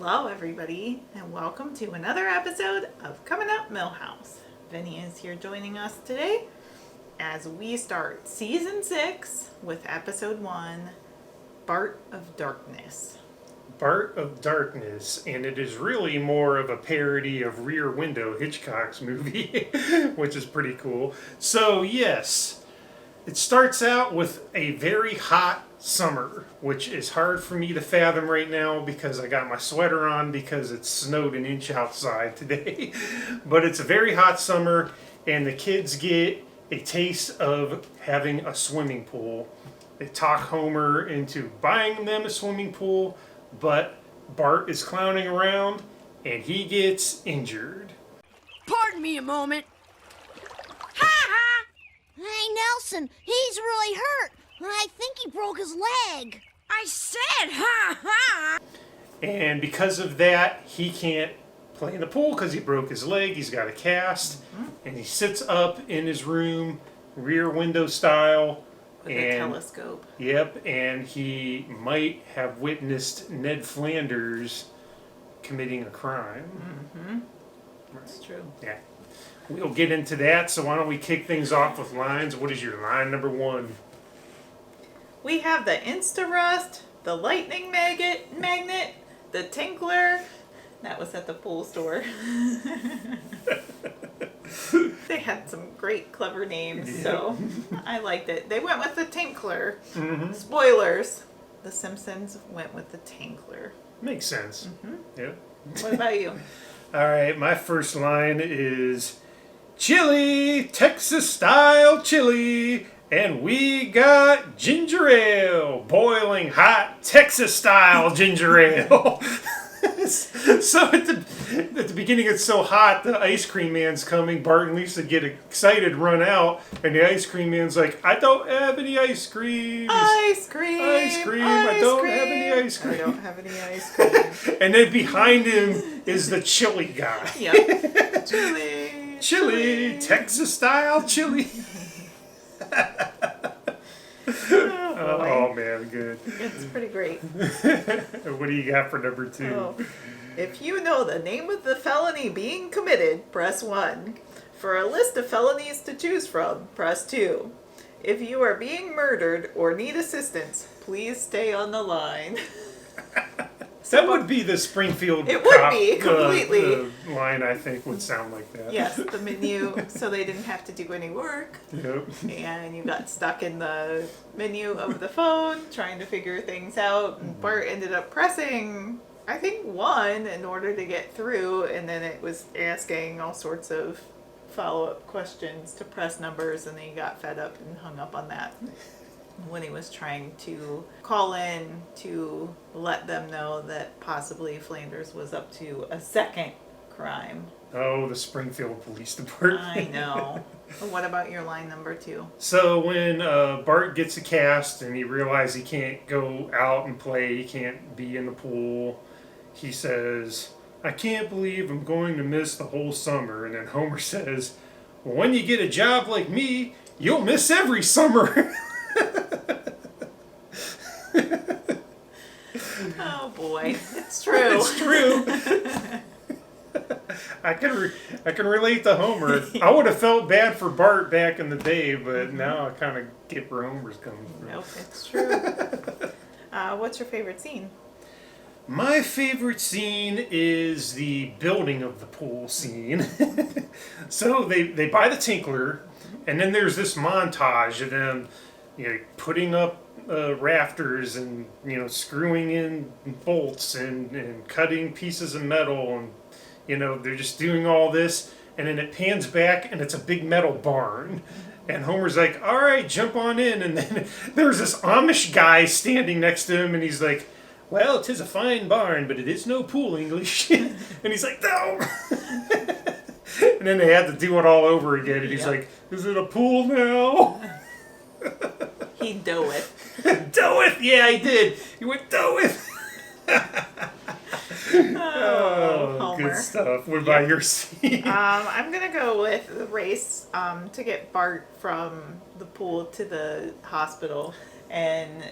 Hello, everybody, and welcome to another episode of Coming Up Milhouse. Vinny is here joining us today as we start Season 6 with Episode 1, Bart of Darkness. Bart of Darkness, and it is really more of a parody of Rear Window, Hitchcock's movie, which is pretty cool. So, yes, it starts out with a very hot summer, which is hard for me to fathom right now because I got my sweater on because it snowed an inch outside today. But it's a very hot summer, and the kids get a taste of having a swimming pool. They talk Homer into buying them a swimming pool, but Bart is clowning around, and he gets injured. Pardon me a moment. Ha ha! Hey, Nelson, he's really hurt. I think he broke his leg. I said ha ha! And because of that, he can't play in the pool because he broke his leg. He's got a cast, and he sits up in his room, Rear Window style. With a telescope. Yep, and he might have witnessed Ned Flanders committing a crime. Mm-hmm. That's true. Yeah. We'll get into that, so why don't we kick things off with lines? What is your line number one? We have the Insta-Rust, the Lightning Magnet, the Tinkler. That was at the pool store. They had some great, clever names, so I liked it. They went with the Tinkler. Mm-hmm. Spoilers. The Simpsons went with the Tinkler. Makes sense. Mm-hmm. Yep. What about you? All right, my first line is chili, Texas-style chili, and we got ginger ale, boiling hot Texas-style ginger ale. So at the beginning it's so hot, the ice cream man's coming. Bart and Lisa get excited, run out, and the ice cream man's like, I don't have any ice cream. Ice cream. I don't have any ice cream. I don't have any ice cream. And then behind him is the chili guy. Yep. Chili, Texas-style chili. Oh man, good. It's pretty great. What do you got for number two? Oh. If you know the name of the felony being committed, press 1. For a list of felonies to choose from, press 2. If you are being murdered or need assistance, please stay on the line. That would be the Springfield It would be, completely. Line, I think, would sound like that. Yes, the menu, so they didn't have to do any work. Yep. And you got stuck in the menu of the phone trying to figure things out. And Bart ended up pressing, I think, 1 in order to get through. And then it was asking all sorts of follow-up questions to press numbers. And then he got fed up and hung up on that when he was trying to call in to let them know that possibly Flanders was up to a second crime. Oh, the Springfield Police Department. I know. What about your line number 2? So when Bart gets a cast and he realizes he can't go out and play, he can't be in the pool, he says, I can't believe I'm going to miss the whole summer. And then Homer says, well, when you get a job like me, you'll miss every summer. Oh boy, it's true. It's true. I can relate to Homer. I would have felt bad for Bart back in the day, but now I kind of get where Homer's coming from. Nope, it's true. What's your favorite scene? My favorite scene is the building of the pool scene. So they buy the Tinkler, and then there's this montage of them, putting up rafters and screwing in bolts and cutting pieces of metal, and they're just doing all this, and then it pans back and it's a big metal barn, and Homer's like, all right, jump on in, and then there's this Amish guy standing next to him, and he's like, well, 'tis a fine barn, but it is no pool English. And he's like, no. And then they had to do it all over again, and he's like, is it a pool now? He doeth. Doeth, yeah, he did. He went doeth. Oh, Homer. Good stuff. What about your scene? I'm gonna go with the race to get Bart from the pool to the hospital, and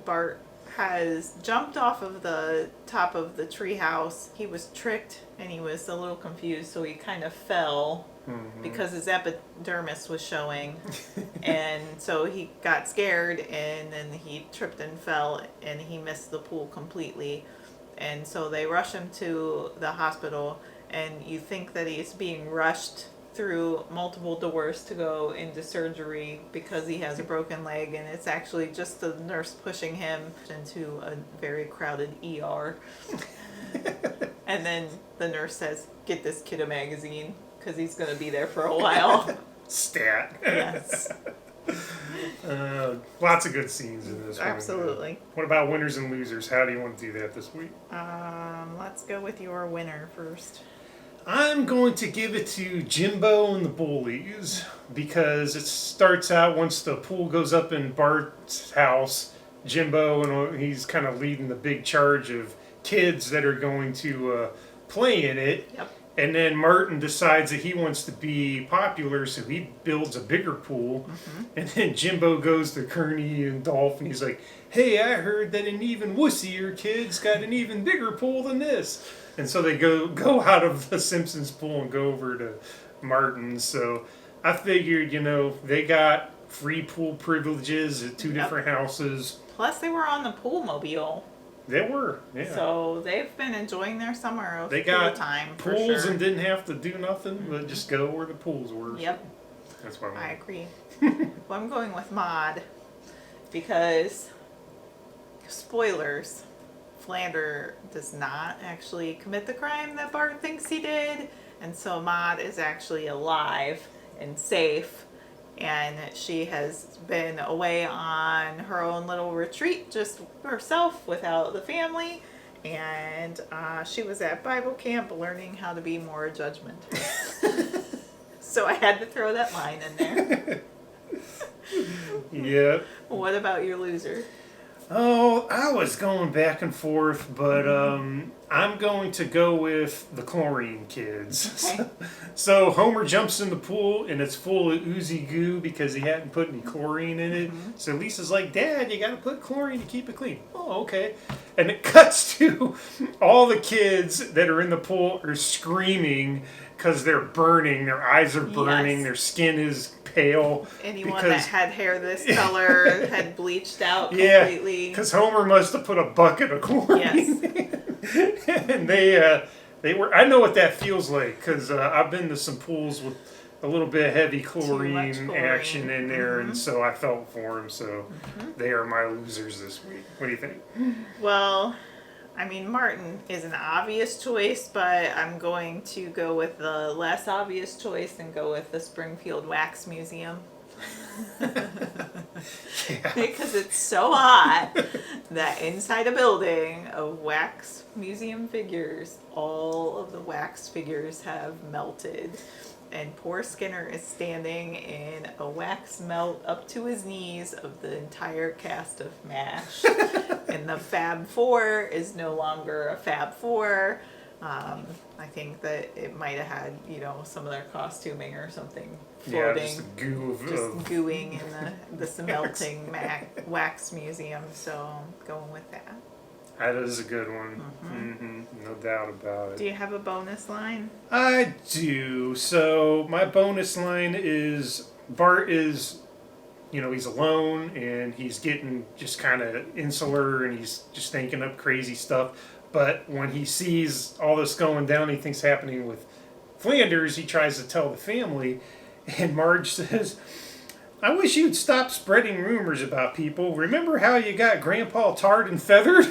Bart has jumped off of the top of the treehouse. He was tricked and he was a little confused, so he kind of fell because his epidermis was showing. And so he got scared and then he tripped and fell and he missed the pool completely. And so they rush him to the hospital, and you think that he's being rushed through multiple doors to go into surgery because he has a broken leg, and it's actually just the nurse pushing him into a very crowded ER. And then the nurse says, "Get this kid a magazine because he's going to be there for a while." Stat. Yes. Lots of good scenes in this one. Absolutely. What about winners and losers? How do you want to do that this week? Let's go with your winner first. I'm going to give it to Jimbo and the Bullies because it starts out once the pool goes up in Bart's house. Jimbo, and he's kind of leading the big charge of kids that are going to play in it. Yep. And then Martin decides that he wants to be popular, so he builds a bigger pool. And then Jimbo goes to Kearney and Dolph, and he's like, "Hey, I heard that an even wussier kid's got an even bigger pool than this." And so they go out of the Simpsons pool and go over to Martin's. So I figured, they got free pool privileges at two different houses. Plus, they were on the pool mobile. They were, yeah. So they've been enjoying their summer They pool got time for pools sure. and didn't have to do nothing, but just go where the pools were. Yep, That's what I I agree. Well, I'm going with Maud because, spoilers, Flander does not actually commit the crime that Bart thinks he did, and so Maud is actually alive and safe, and she has been away on her own little retreat just herself without the family, and she was at Bible camp learning how to be more judgmental. So I had to throw that line in there. Yeah. What about your loser? Oh, I was going back and forth, but I'm going to go with the chlorine kids. Okay. So Homer jumps in the pool, and it's full of oozy goo because he hadn't put any chlorine in it. So Lisa's like, "Dad, you got to put chlorine to keep it clean." "Oh, okay." And it cuts to all the kids that are in the pool are screaming because they're burning. Their eyes are burning. Yes. Their skin is pale. Anyone that had hair this color had bleached out completely. Because Homer must have put a bucket of chlorine. Yes. And they were. I know what that feels like because I've been to some pools with a little bit of heavy chlorine action in there, and so I felt for them. So they are my losers this week. What do you think? Well, I mean, Martin is an obvious choice, but I'm going to go with the less obvious choice and go with the Springfield Wax Museum. Because it's so hot that inside a building of wax museum figures, all of the wax figures have melted. And poor Skinner is standing in a wax melt up to his knees of the entire cast of MASH. And the Fab Four is no longer a Fab Four. I think that it might have had, some of their costuming or something floating. Yeah, just the goo of gooing in the melting wax museum. So I'm going with that. That is a good one. No doubt about it. Do you have a bonus line? I do. So my bonus line is Bart is, he's alone and he's getting just kind of insular and he's just thinking up crazy stuff. But when he sees all this going down, he thinks happening with Flanders, he tries to tell the family. And Marge says, "I wish you'd stop spreading rumors about people. Remember how you got Grandpa tarred and feathered?"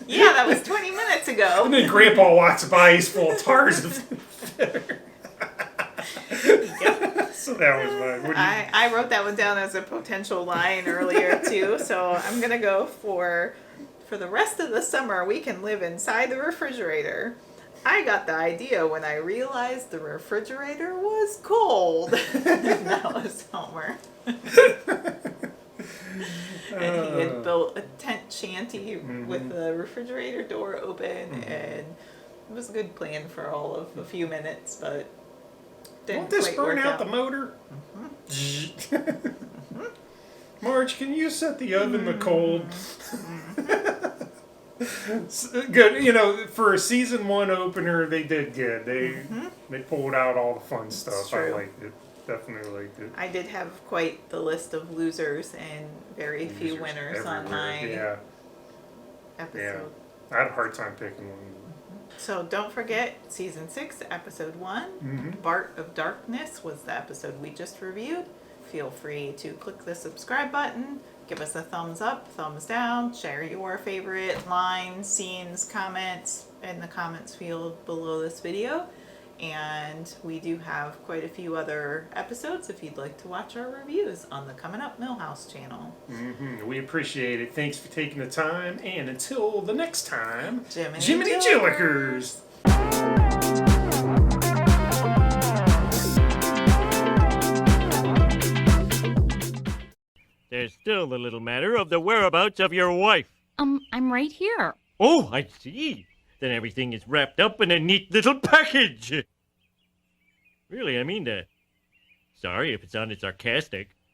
Yeah, that was 20 minutes ago. And then Grandpa walks by, he's full of tars and feathers. Yep. So that was mine. I wrote that one down as a potential line earlier too, so I'm gonna go for the rest of the summer we can live inside the refrigerator. I got the idea when I realized the refrigerator was cold. That was Homer. And he had built a tent shanty with the refrigerator door open, and it was a good plan for all of a few minutes, but didn't Won't this quite burn work out the motor? Marge, can you set the oven to cold? Good. You know, for a season 1 opener, they did good. They pulled out all the fun stuff. I true. liked it. Definitely liked it. I did have quite the list of losers and very few Users winners on everywhere. my episode. I had a hard time picking one. So don't forget, season 6, episode 1, Bart of Darkness was the episode we just reviewed. Feel free to click the subscribe button, give us a thumbs up, thumbs down, share your favorite lines, scenes, comments in the comments field below this video. And we do have quite a few other episodes if you'd like to watch our reviews on the Coming Up Milhouse channel. We appreciate it. Thanks for taking the time. And until the next time, Jiminy Jillikers! There's still the little matter of the whereabouts of your wife. I'm right here. Oh, I see. Then everything is wrapped up in a neat little package. Really, I mean that. Sorry if it sounded sarcastic.